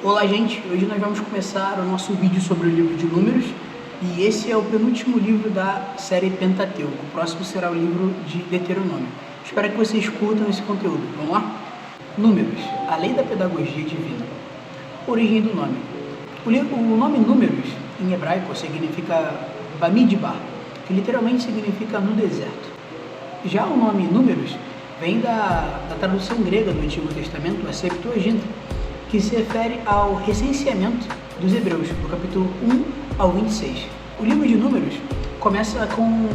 Olá gente, hoje nós vamos começar o nosso vídeo sobre o livro de Números e esse é o penúltimo livro da série Pentateuco. O próximo será o livro de Deuteronômio. Espero que vocês curtam esse conteúdo. Vamos lá? Números, a lei da pedagogia divina. Origem do nome. O nome Números em hebraico significa Bamidbar, que literalmente significa no deserto. Já o nome Números vem da tradução grega do Antigo Testamento, a Septuaginta, que se refere ao recenseamento dos hebreus, do capítulo 1 ao 26. O livro de Números começa com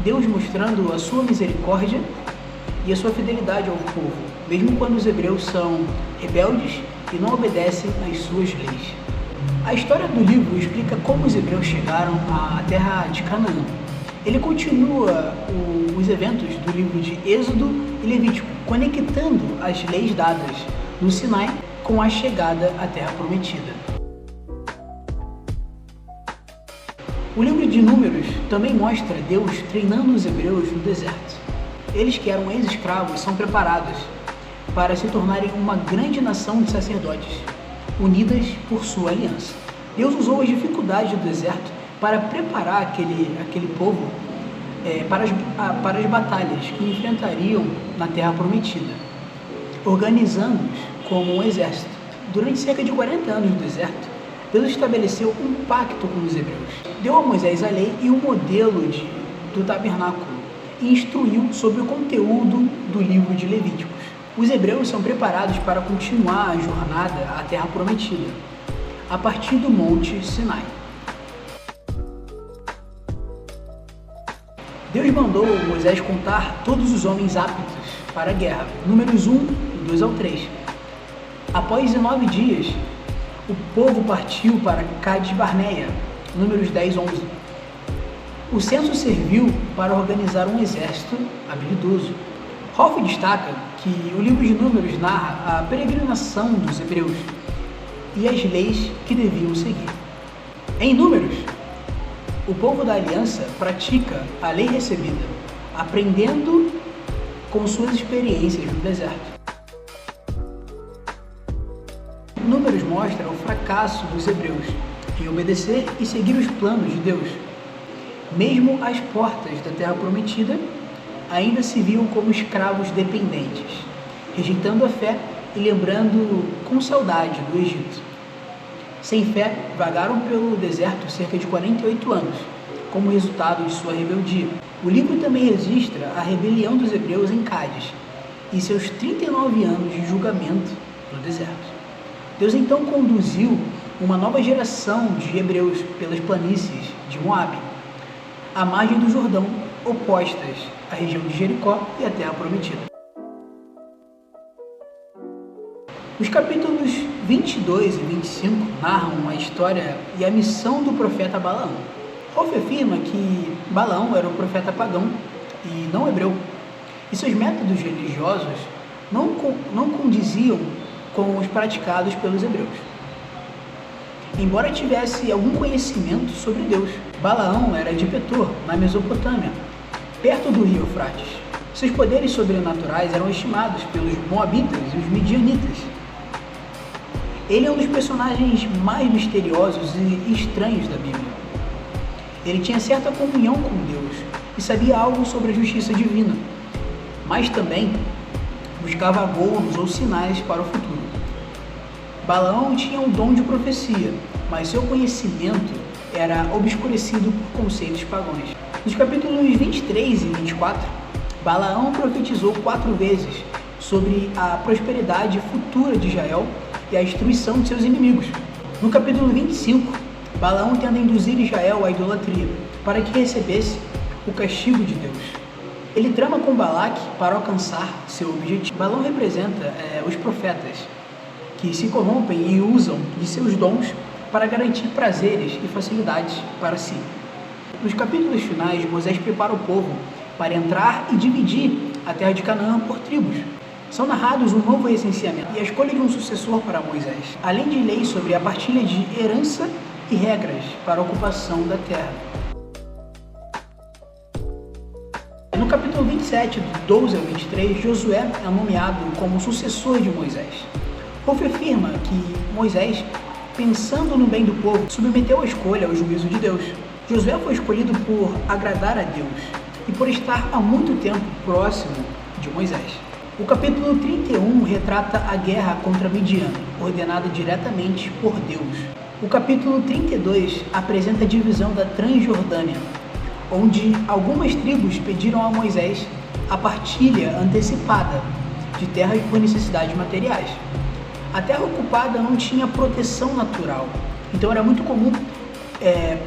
Deus mostrando a sua misericórdia e a sua fidelidade ao povo, mesmo quando os hebreus são rebeldes e não obedecem às suas leis. A história do livro explica como os hebreus chegaram à terra de Canaã. Ele continua os eventos do livro de Êxodo e Levítico, conectando as leis dadas no Sinai com a chegada à Terra Prometida. O livro de Números também mostra Deus treinando os hebreus no deserto. Eles que eram ex-escravos são preparados para se tornarem uma grande nação de sacerdotes, unidas por sua aliança. Deus usou as dificuldades do deserto para preparar aquele povo para as batalhas que enfrentariam na Terra Prometida, organizando-os como um exército. Durante cerca de 40 anos no deserto, Deus estabeleceu um pacto com os hebreus. Deu a Moisés a lei e o modelo do tabernáculo e instruiu sobre o conteúdo do livro de Levíticos. Os hebreus são preparados para continuar a jornada à Terra Prometida, a partir do Monte Sinai. Deus mandou Moisés contar todos os homens aptos para a guerra, números 1, do 2 ao 3. Após 19 dias, o povo partiu para Cades Barneia, números 10, 11. O censo serviu para organizar um exército habilidoso. Rolf destaca que o livro de Números narra a peregrinação dos hebreus e as leis que deviam seguir. Em Números, o povo da aliança pratica a lei recebida, aprendendo com suas experiências no deserto. Números mostra o fracasso dos hebreus em obedecer e seguir os planos de Deus. Mesmo às portas da Terra Prometida, ainda se viam como escravos dependentes, rejeitando a fé e lembrando com saudade do Egito. Sem fé, vagaram pelo deserto cerca de 48 anos, como resultado de sua rebeldia. O livro também registra a rebelião dos hebreus em Cádiz e seus 39 anos de julgamento no deserto. Deus então conduziu uma nova geração de hebreus pelas planícies de Moabe, à margem do Jordão, opostas à região de Jericó e à Terra Prometida. Os capítulos 22 e 25 narram a história e a missão do profeta Balaão. Rolf afirma que Balaão era um profeta pagão e não hebreu, e seus métodos religiosos não condiziam com os praticados pelos hebreus. Embora tivesse algum conhecimento sobre Deus, Balaão era de Petor, na Mesopotâmia, perto do rio Eufrates. Seus poderes sobrenaturais eram estimados pelos moabitas e os midianitas. Ele é um dos personagens mais misteriosos e estranhos da Bíblia. Ele tinha certa comunhão com Deus e sabia algo sobre a justiça divina, mas também buscava agolos ou sinais para o futuro. Balaão tinha um dom de profecia, mas seu conhecimento era obscurecido por conceitos pagãos. Nos capítulos 23 e 24, Balaão profetizou 4 vezes sobre a prosperidade futura de Israel e a destruição de seus inimigos. No capítulo 25, Balaão tenta induzir Israel à idolatria, para que recebesse o castigo de Deus. Ele trama com Balaque para alcançar seu objetivo. Balaão representa os profetas, que se corrompem e usam de seus dons para garantir prazeres e facilidades para si. Nos capítulos finais, Moisés prepara o povo para entrar e dividir a terra de Canaã por tribos. São narrados um novo recenseamento e a escolha de um sucessor para Moisés, além de leis sobre a partilha de herança e regras para a ocupação da terra. No capítulo 27, do 12 ao 23, Josué é nomeado como sucessor de Moisés. Rolf afirma que Moisés, pensando no bem do povo, submeteu a escolha ao juízo de Deus. Josué foi escolhido por agradar a Deus e por estar há muito tempo próximo de Moisés. O capítulo 31 retrata a guerra contra Midian, ordenada diretamente por Deus. O capítulo 32 apresenta a divisão da Transjordânia, onde algumas tribos pediram a Moisés a partilha antecipada de terras por necessidades materiais. A terra ocupada não tinha proteção natural, então era muito comum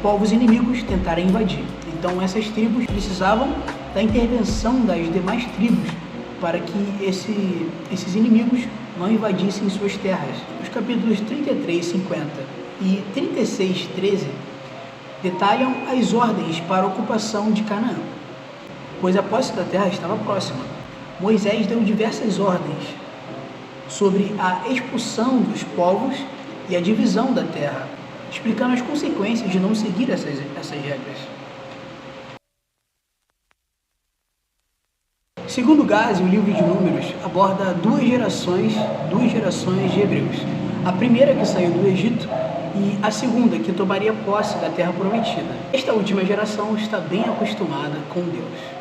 povos inimigos tentarem invadir. Então essas tribos precisavam da intervenção das demais tribos para que esses inimigos não invadissem suas terras. Os capítulos 33, 50 e 36, 13 detalham as ordens para a ocupação de Canaã, pois a posse da terra estava próxima. Moisés deu diversas ordens sobre a expulsão dos povos e a divisão da terra, explicando as consequências de não seguir essas regras. Segundo Gazi, o livro de Números aborda duas gerações de hebreus. A primeira que saiu do Egito e a segunda que tomaria posse da terra prometida. Esta última geração está bem acostumada com Deus.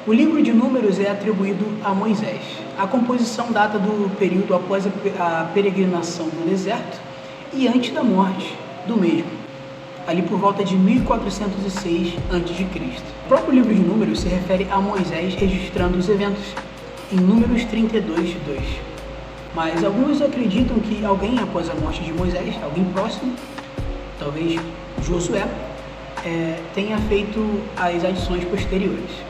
O livro de Números é atribuído a Moisés. A composição data do período após a peregrinação do deserto e antes da morte do mesmo, ali por volta de 1406 a.C. O próprio livro de Números se refere a Moisés registrando os eventos em Números 32, 2. Mas alguns acreditam que alguém após a morte de Moisés, alguém próximo, talvez Josué, tenha feito as adições posteriores.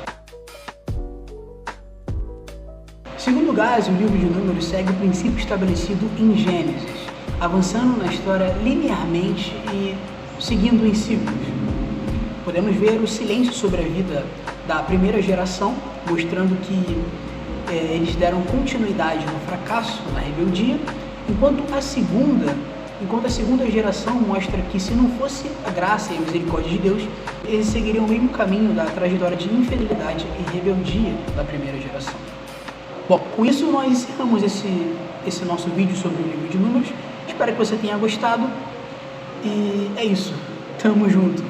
Segundo Gazi, o livro de Números segue o princípio estabelecido em Gênesis, avançando na história linearmente e seguindo em ciclos. Podemos ver o silêncio sobre a vida da primeira geração, mostrando que eles deram continuidade no fracasso, na rebeldia, enquanto a segunda geração mostra que se não fosse a graça e a misericórdia de Deus, eles seguiriam o mesmo caminho da trajetória de infidelidade e rebeldia da primeira geração. Bom, com isso nós encerramos esse nosso vídeo sobre o livro de Números. Espero que você tenha gostado e é isso. Tamo junto!